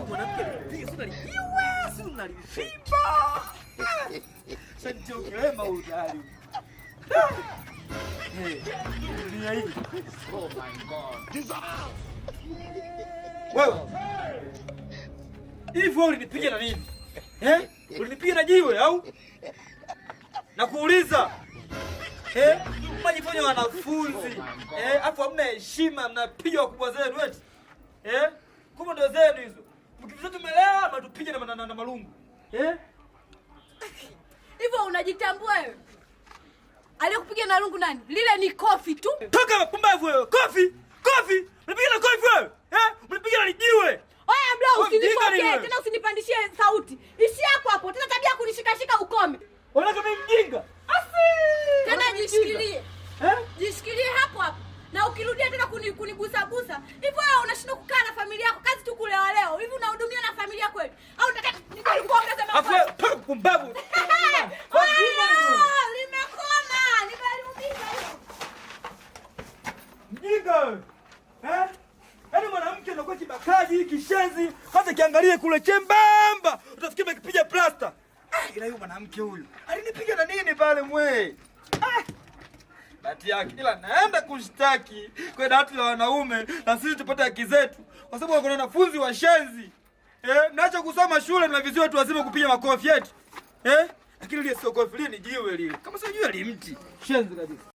Mwanamke alipiga sura lijiwe, sura lisimba. Sasa ukilema udali. Dunia hii. Oh my God. Wewe. Hivi wewe ulinipiga na nini? Ulinipiga na jiwe au? Nakuuliza. Mnajifanya wanafunzi. Afu hamna heshima, mnapiga wakubwa zenu eti. Kumbe ndio zenu hizo. Mkiviza tumelewa, mnatupige na malungu. Hivyo unajitambua wewe? Aliyokupiga na lungu nani? Lile ni kofi tu. Toka pumbavu wewe. Kofi! Kofi! Mnipiga na kofi wewe. Mnipiga na jiwe. Oya bro, usinipokee tena, usinipandishie sauti. Ishi hapo hapo. Tena tabia kunishikashika ukome. Unaona kama mjinga? Tena jishikilie. Jishikilie hapo hapo. Na ukirudia tena kunigusa gusa. Hivyo wewe unashindwa kukaa na familia yako, kazi tu kulewa leo. Hivi unahudumia na familia kweli? Au unataka nikuongeze makofi? Afu toka pumbavu. Limekoma. Nimeliumiza hiyo. Mjinga. Yaani mwanamke anakuwa kibakaji, kishenzi, hata kiangalie kule chembamba, utafikiri kipiga plasta. Ila huyu mwanamke huyu alinipiga na nini pale mwe? Bahati yake ila naenda kushtaki kwa dawati la wanaume na sisi tupate haki zetu, kwa sababu kuna wanafunzi washenzi. Mnaacha kusoma shule, mnaviziwa watu wazima kupiga makofi eti. Lakini ile sio kofi, ile ni jiwe lile. Kama sio jiwe, ni mti. Shenzi kabisa.